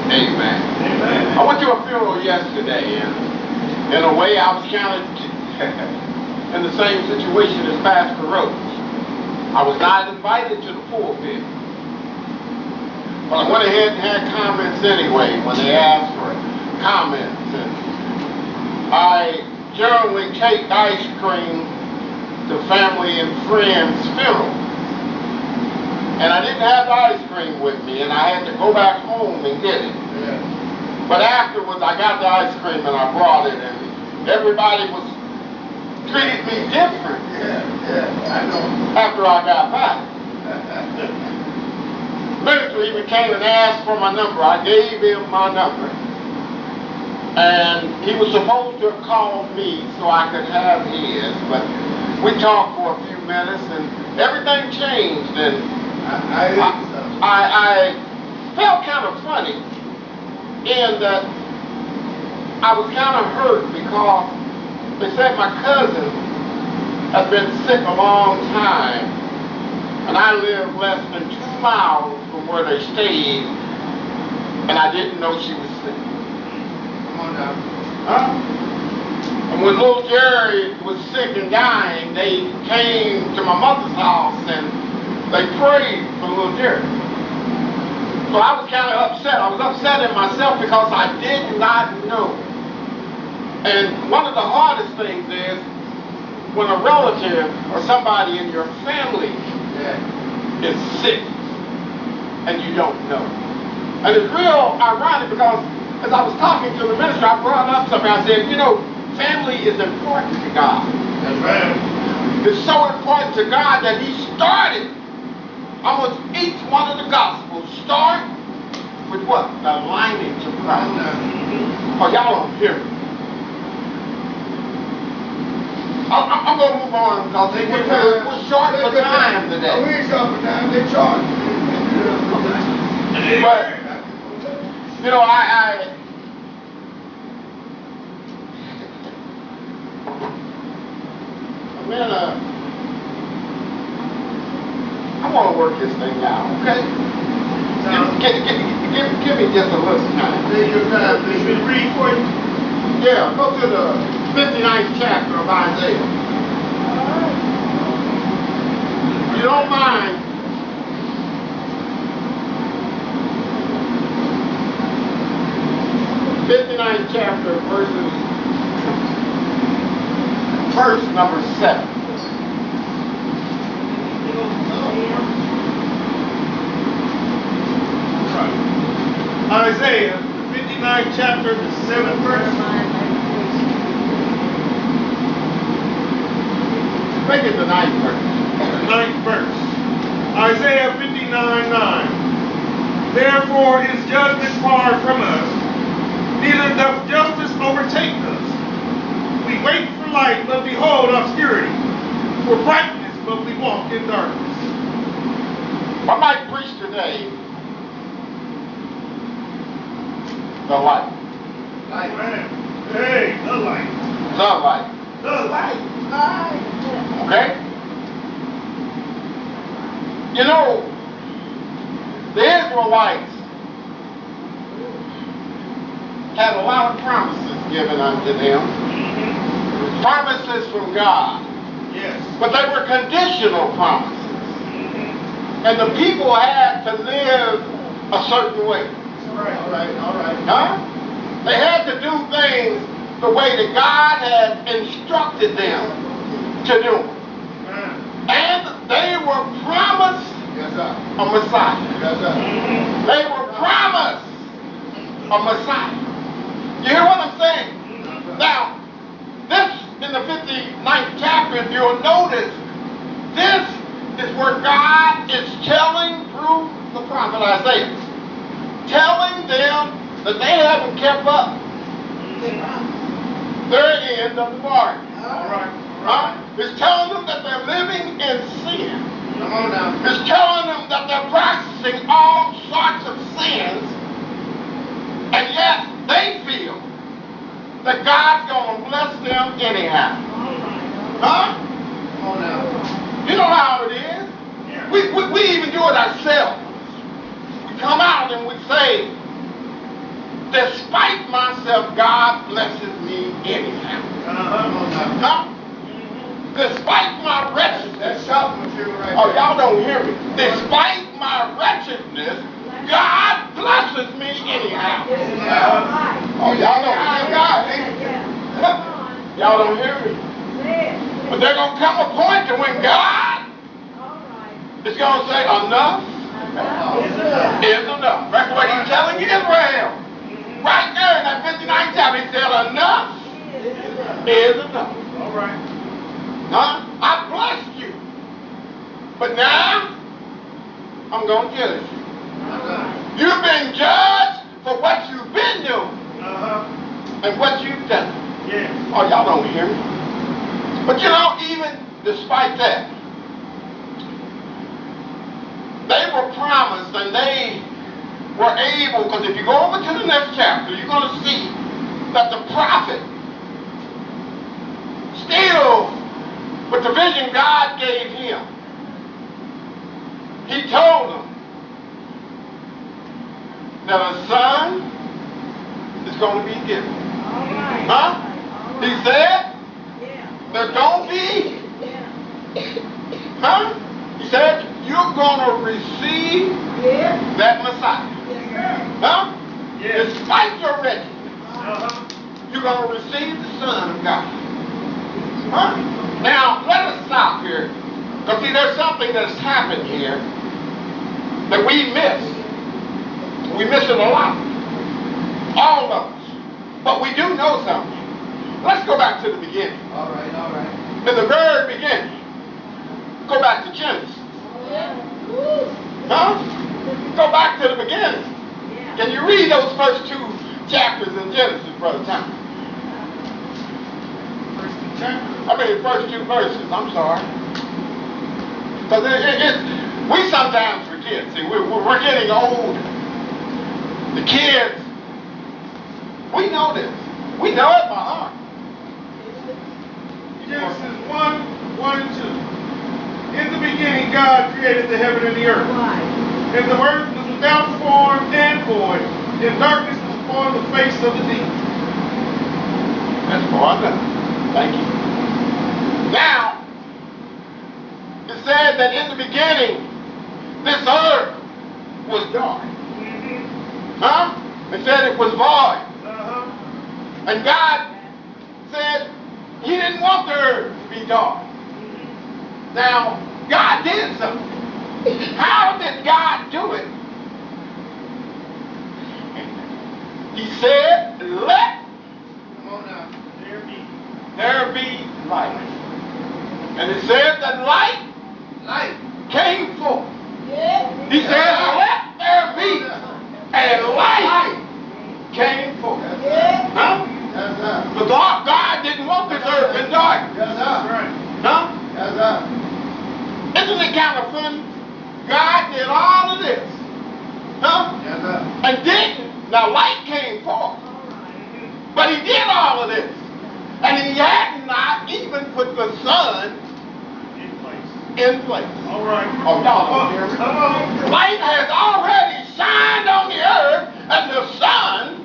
Amen. Amen. I went to a funeral yesterday, and in a way I was kind of in the same situation as Pastor Roach. I was not invited to the pulpit, but I went ahead and had comments anyway when they asked for comments. And I generally take ice cream to family and friends' funerals. And I didn't have the ice cream with me, and I had to go back home and get it. Yeah. But afterwards, I got the ice cream and I brought it, and everybody was treated me different. I know. After I got back. Minister even came and asked for my number. I gave him my number. And he was supposed to have called me so I could have his, but we talked for a few minutes and everything changed, and I felt kind of funny in that I was kind of hurt because they said my cousin had been sick a long time, and I lived less than 2 miles from where they stayed, and I didn't know she was sick. Come on now. Huh? And when little Jerry was sick and dying, they came to my mother's house and they prayed for little Jerry. So I was kind of upset. I was upset at myself because I did not know. And one of the hardest things is when a relative or somebody in your family is sick and you don't know. And it's real ironic because as I was talking to the minister, I brought up something. I said, you know, family is important to God. That's right. It's so important to God that He started almost each one of the Gospels start with what? The lineage of Christ. Oh, y'all don't hear me. I'm going to move on because we're short for time today. We're short for time. They're short. But, you know, I want to work this thing out, okay? Give me just a little time. Take your time, please. Should we read for you? Yeah, go to the 59th chapter of Isaiah. If you don't mind, chapter, verse number 7. Isaiah, the 59th chapter, the 7th verse. Make it the 9th verse. The 9th verse. Isaiah 59:9. Therefore is judgment far from us, neither doth justice overtake us. We wait for light, but behold obscurity, for brightness, but we walk in darkness. I might preach today the light. Light. Hey, the light. The light. The light. Okay? You know, the Israelites had a lot of promises given unto them. Promises from God. Yes. But they were conditional promises. And the people had to live a certain way. All right. Huh? They had to do things the way that God had instructed them to do. And they were promised a Messiah. They were promised a Messiah. You hear what I'm saying? Now, this in the 59th chapter, if you'll notice, this is where God is telling through the prophet Isaiah, telling them that they haven't kept up their end of the bargain. It's telling them that they're living in sin. It's telling them that they're practicing all sorts of sins, and yet they feel that God's going to bless them anyhow. Huh? You know how it is. We even do it ourselves. We come out and we say, despite myself, God blesses me anyhow. Huh? Despite my wretchedness. That's shouting material right Oh, there. y'all don't hear me. Despite my wretchedness, God blesses me anyhow. Oh, y'all don't hear God. Y'all don't hear me. But there's going to come a point to when God is going to say, enough is enough. That's what he's telling Israel. Right there in that 59th chapter, he said, enough is enough. All right. Huh? I blessed you. But now, I'm going to judge you. You've been judged for what you've been doing and what you've done. Yes. Oh, y'all don't hear me. But you know, even despite that, they were promised and they were able, because if you go over to the next chapter, you're going to see that the prophet still, with the vision God gave him, he told them that a son is going to be given. Huh? He said there's going to be, huh? He said you're going to receive that Messiah. Huh? Yes. Despite your wretchedness, you're going to receive the Son of God. Huh? Now, let us stop here. Because see, there's something that's happened here that we miss. We miss it a lot. All of us. But we do know something. Let's go back to the beginning. All right, all right. In the very beginning. Go back to Genesis. Huh? Go back to the beginning. Can you read those first 2 chapters in Genesis, Brother Tom? First 2 verses. I'm sorry. Because we sometimes forget. See, we're getting old. The kids, we know this. We know it by heart. Genesis 1, 1 and 2. In the beginning, God created the heaven and the earth. And the earth was without form and void, and darkness was upon the face of the deep. That's far enough. Thank you. Now, it said that in the beginning, this earth was dark. Huh? It said it was void. And God said he didn't want the earth to be dark. Now, God did something. How did God do it? He said, let there be light. And it said that light came forth. He said, let there be. And light came forth. Huh? But God didn't want this earth in darkness. Huh? Isn't it kind of funny? God did all of this. Huh? And didn't. Now light came forth. But he did all of this. And he had not even put the sun in place. All right. Oh, y'all don't hear me. Light has already shined on the earth, and the sun,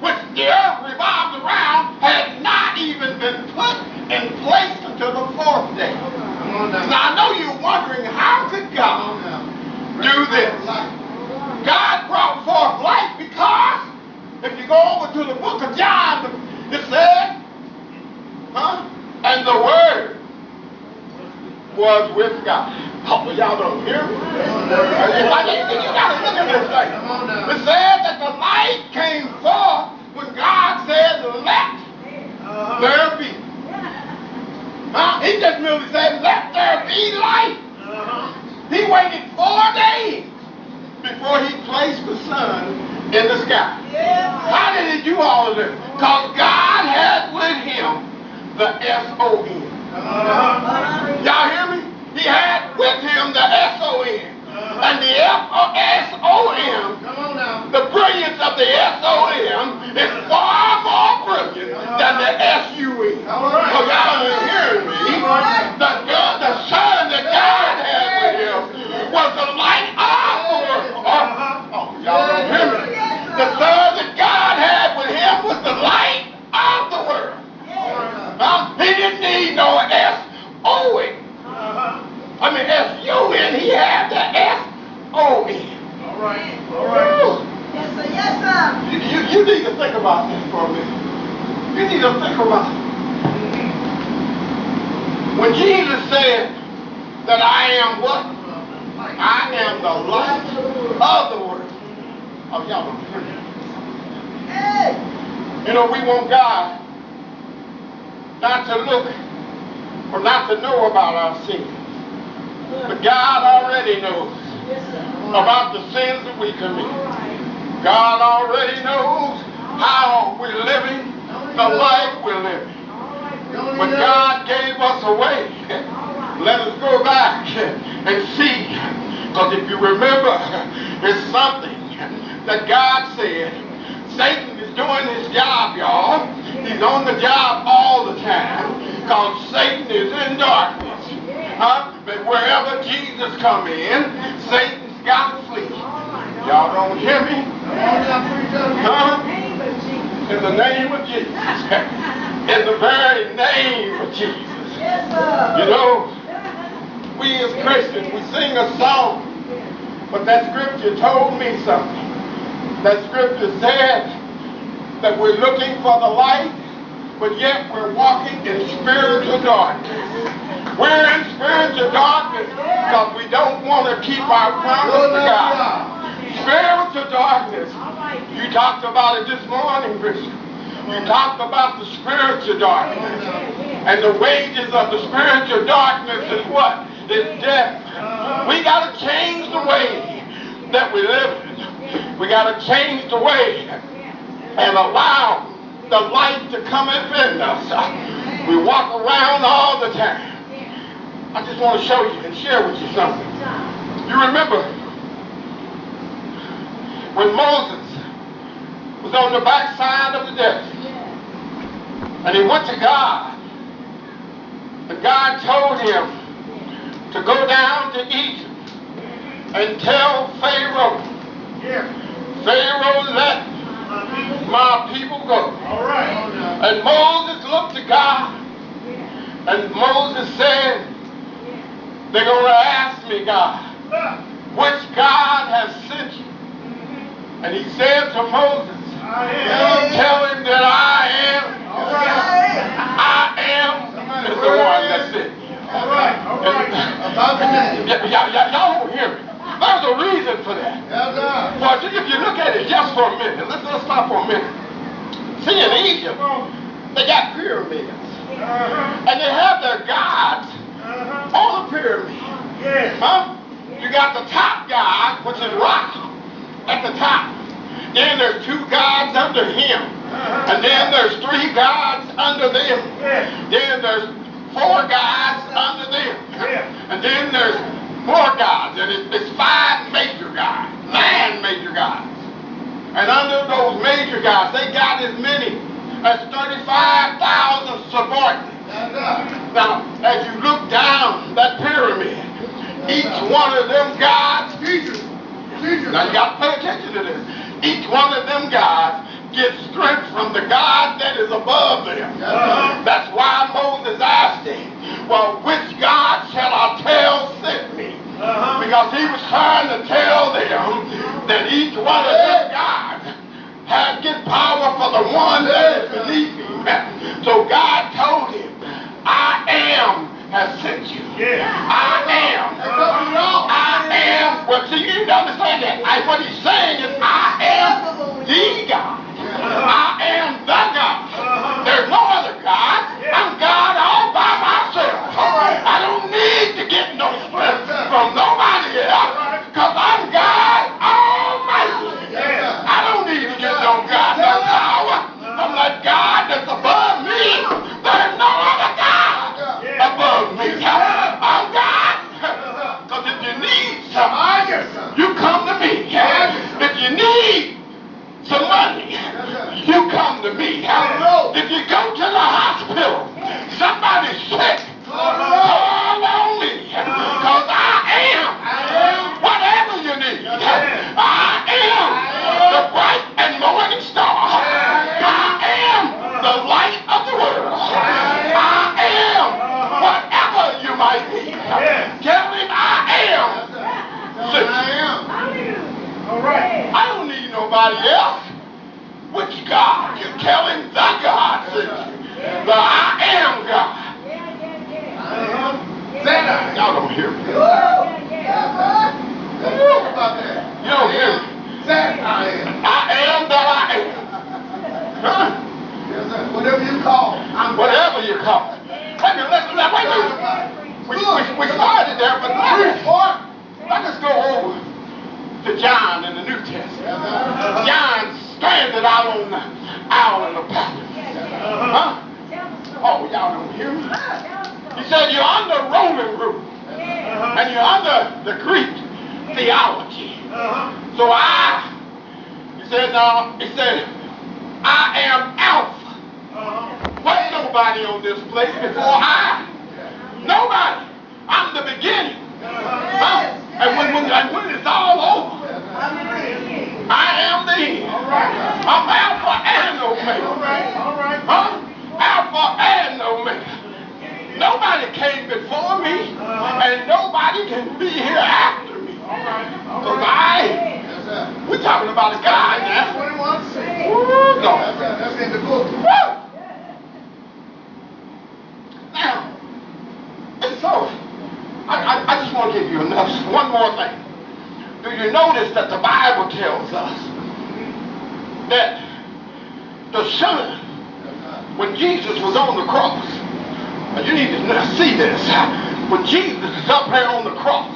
which the earth revolves around, had not even been put in place until the 4th day. Now I know you're wondering, how could God do this? God brought forth light because if you go over to the book of John, it says, huh? And the Word was with God. Oh, well, y'all don't hear me? You gotta look at this thing. It said that the light came forth when God said, let there be. Huh? He just merely said, let there be light. He waited 4 days before he placed the sun in the sky. How did he do all of this? Because God had with him the S-O-N. Y'all hear me? He had with him the S-O-N. And the S-O-M, the brilliance of the S-O-M is far more brilliant than the S-U-N. So y'all ain't hearing me. The sun that God had with him was the light of the world. Oh, y'all don't hear me. The sun that God about this for a minute. You need to think about it. When Jesus said that I am what? I am the light of the world. Oh, y'all don't hear me. You know, we want God not to look or not to know about our sins. But God already knows about the sins that we commit. God already knows how we're living, the life we're living. But God gave us a way. Let us go back and see. Because if you remember, it's something that God said. Satan is doing his job, y'all. He's on the job all the time. Because Satan is in darkness. But wherever Jesus come in, Satan's got to flee. Y'all don't hear me? In the name of Jesus. In the very name of Jesus. You know, we as Christians, we sing a song, but that scripture told me something. That scripture said that we're looking for the light, but yet we're walking in spiritual darkness. We're in spiritual darkness because we don't want to keep our promise to God. Spiritual darkness. You talked about it this morning, Bishop. You talked about the spiritual darkness. And the wages of the spiritual darkness is what? It's death. We got to change the way that we live. We got to change the way and allow the light to come within us. We walk around all the time. I just want to show you and share with you something. You remember when Moses was on the backside of the desert and he went to God, and God told him to go down to Egypt and tell Pharaoh, Pharaoh, let my people go. And Moses looked to God, and Moses said, they're going to ask me, God, which God has sent you? And he said to Moses, tell him that I am is the one that sent you. Y'all don't hear me. There's a reason for that. But if you look at it just for a minute, let's stop for a minute. See, in Egypt, they got pyramids. And they have their gods on the pyramid. You got the top god, which is rock, at the top. Then there's two gods under him. And then there's three gods under them. Then there's four gods under them. And then there's more gods. And it's 5 major gods, 9 major gods. And under those major gods, they got as many as 35,000 subordinates. Now, as you look down that pyramid, each one of them gods, now you got to pay attention to this. Each one of them gods gets strength from the God that is above them. That's why Moses asked him, well, which God shall I tell sent me? Because he was trying to tell them that each one of them gods had get power for the one that is beneath him. So God told him, I am has sent you. I am. Well, see, you need to understand that. What he's saying is, I am the God. I am the God. There's no other God. I'm God all by myself. I don't need to get no strength from nobody else, because I'm God Almighty. I don't need to get no God, no power from that God that's above me. There's no other God above me. I'm God. Because if you need something, you come to me. If you need some money, you come to me. If you go to the hospital, somebody's sick, call on me. Because I am whatever you need. I am the bright and morning star. I am the light of the world. I am whatever you might need. Tell him I am. I don't need nobody else. which God? You tell him the God sent you. The I am God. Y'all don't hear me. You don't hear me. I am that I am. Huh? Whatever you call. Whatever you call it. Wait a minute. We started there, but let's go over to John in the New Testament. John stranded out on the Isle of Patmos. Huh? Oh, y'all don't hear me? He said you're under Roman rule. And you're under the Greek theology. So he said, I am Alpha. Wasn't nobody on this place before I. Nobody. I'm the beginning. And when it's all over, I am the end. I'm Alpha and Omega. Huh? Alpha and Omega. Nobody came before me, and nobody can be here after me. Because we're talking about a God now. Woo, no. That's in the book. Woo! Now, and so, I just want to give you one more thing. Do you notice that the Bible tells us that the Son, when Jesus was on the cross, you need to see this. When Jesus is up there on the cross,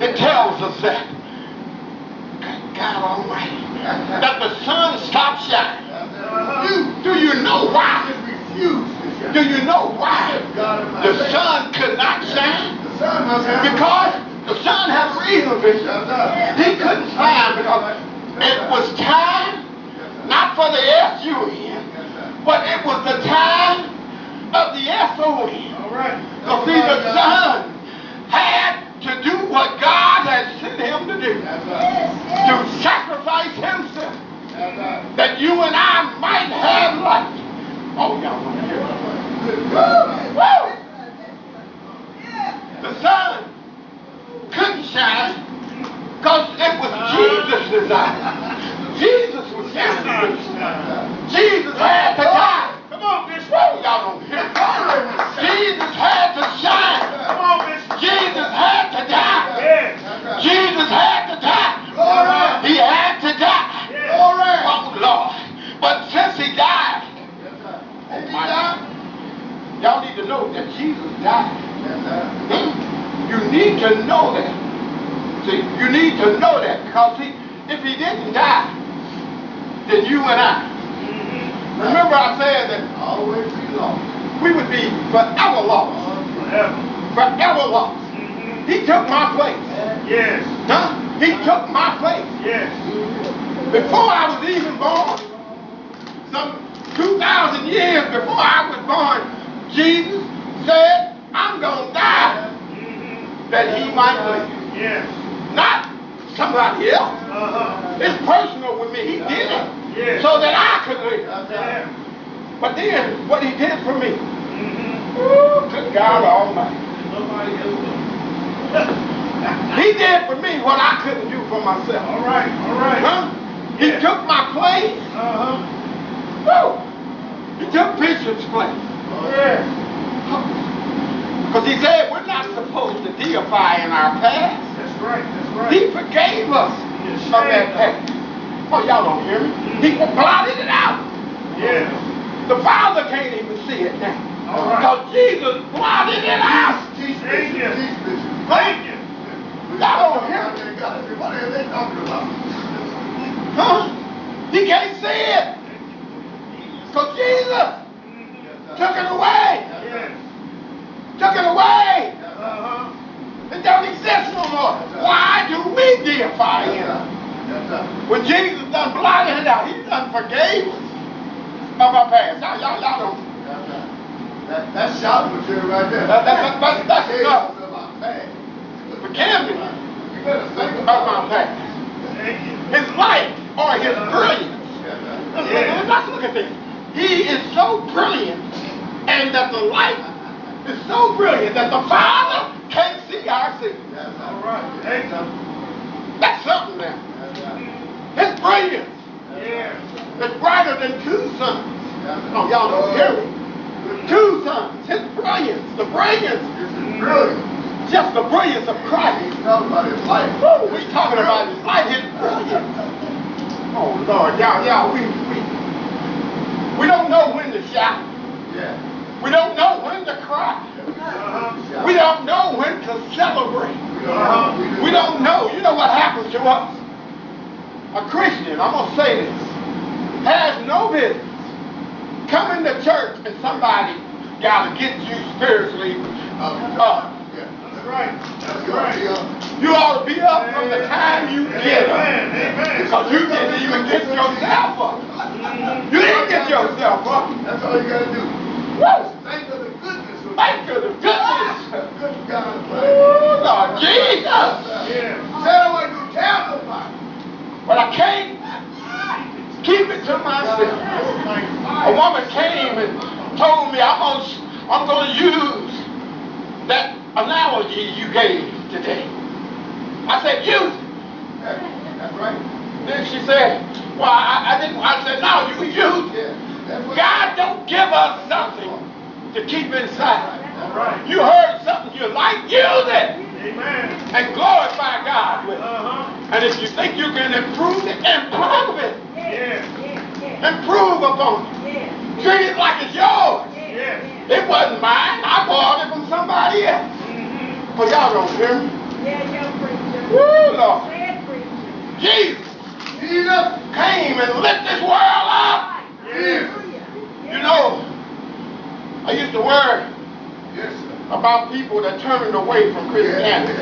it tells us that, God Almighty, that the sun stopped shining. Do you know why? Do you know why the sun could not shine? Because the sun had a reason for it. He couldn't shine because it was time, not for the S-U-N, but it was the time of the S-O-N. So see, the sun had to do what God had sent him to do. To sacrifice himself. That you and I might have life. Oh, y'all want to hear it? Woo! The sun couldn't shine because it was Jesus' desire. Jesus was shining. Jesus had to die. Come on, Bishop. Woo, y'all don't hear it. Jesus had to shine. Come on, Bishop. Jesus had to die. Yes. Jesus had to die. He had to die. Yes. Oh, Lord. But since he died, oh my God, y'all need to know that Jesus died. You need to know that. See, you need to know that because see, if he didn't die, then you and I, remember I said that Always be lost. we would be forever lost. Forever lost. He took my place. Yes. Huh? He took my place. Yes. Before I was even born, some 2,000 years before I was born, Jesus said, I'm going to die that he might live. Yes. Not somebody else. It's personal with me. He did it Yes. so that I could live. Yeah. But then, what he did for me, ooh, good God Almighty. Nobody else will. He did for me what I couldn't do for myself. All right. Huh? He Yeah. took my place. Woo! He took Bishop's place. Yeah. Because he said we're not supposed to deify in our past. That's right. He forgave us of that past. Oh, y'all don't hear me? He blotted it out. Yes. The Father can't even see it now. All right. Because Jesus blotted it out. Thank you. Thank you. Y'all don't hear me? What are they talking about? Huh? He can't see it. Because Jesus took it away. Yes. Took it away. It don't exist no more. Why do we deify him? When Jesus done blotted it out, he done forgave us of our past. Y'all don't. That's shouting material right there. That's enough. Forgive me You better think of about my past. Thank you. His life or his brilliance. Let's look at this. He is so brilliant, and that the light is so brilliant that the Father can't see our sins. All right. Thank you. That's something now. His brilliance Yeah. is brighter Oh, y'all don't hear me. 2 sons. His brilliance. The brilliance. This is brilliant. Just the brilliance of Christ. He's talking about his life. Woo, we talking about his life, his brilliance. Oh, Lord, y'all, we don't know when to shout. Yeah. We don't know when to cry. We don't know when to celebrate. We don't know. You know what happens to us? A Christian, I'm going to say this, has no business coming to church and somebody got to get you spiritually up. Yeah. That's right. That's right. You ought to be up from the time you get up. Amen. Because you didn't even get yourself up. You didn't get yourself up. That's all you got to do. Woo! Think of the goodness of Thank you, the goodness. good God. Oh, Lord Jesus. Yeah. Said I want to tell nobody. But I can't keep it to myself. A woman came and told me I'm going to use that analogy you gave today. I said, use it. That's right. Then she said, well, I didn't. I said, no, you use it. God don't give us something to keep inside. All right. You heard something you like, use it. Amen. And glorify God with it. Uh-huh. And if you think you can improve it, improve it. Yeah. Improve upon it. Treat it like it's yours. Yeah. It wasn't mine. I bought it from somebody else. Mm-hmm. But y'all don't hear me. Woo, Lord. Jesus came and lit this world up. Yeah. You know, I used to worry Yes, sir. about people that turned away from Christianity,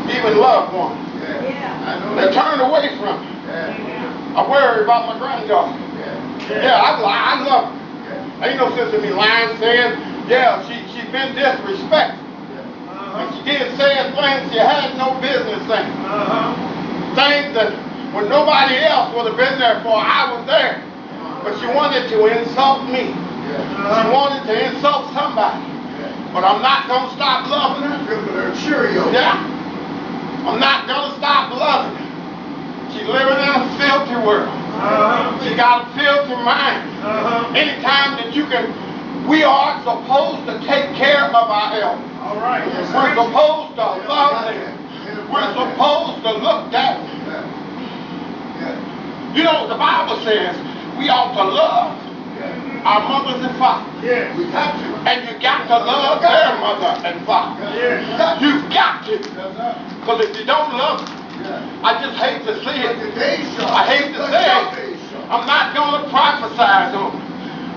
even loved ones. I know They turned away from it. Yeah. I worry about my granddaughter. Yeah, I love her. Yeah. Ain't no sense in me lying saying, yeah, she been disrespectful. And she did saying things she had no business saying. Things that when nobody else would have been there for, I was there. But she wanted to insult me. She wanted to insult somebody. But I'm not going to stop loving her. Yeah. I'm not going to stop loving her. She's living in a filthy world. She got a filthy mind. Anytime that you can, we are supposed to take care of our elders. All right. We're supposed to love them. We're supposed to look at them. You know, the Bible says we ought to love our mothers and fathers. Yeah. We got to. And you got to love their mother and father. Yeah. You've got to. Because if you don't love them, I just hate to see it. I hate to say it. I'm not going to prophesize on it.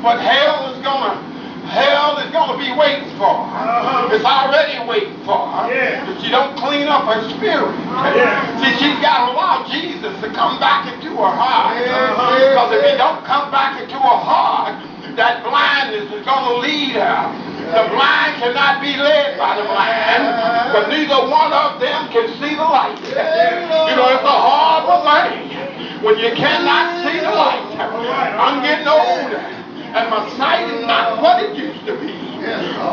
But hell is going to be waiting for her. It's already waiting for her. Yeah. If she don't clean up her spirit. Yeah. See, she's got to allow Jesus to come back into her heart. Because if he don't come back into her heart, that blindness is going to lead her. The blind cannot be led by the blind, but neither one of them can see the light. You know, it's a horrible thing when you cannot see the light. I'm getting older, and my sight is not what it used to be.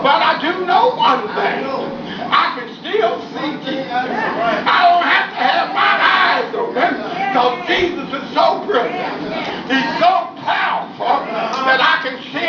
But I do know one thing. I can still see Jesus. I don't have to have my eyes open, because Jesus is so brilliant. He's so powerful that I can see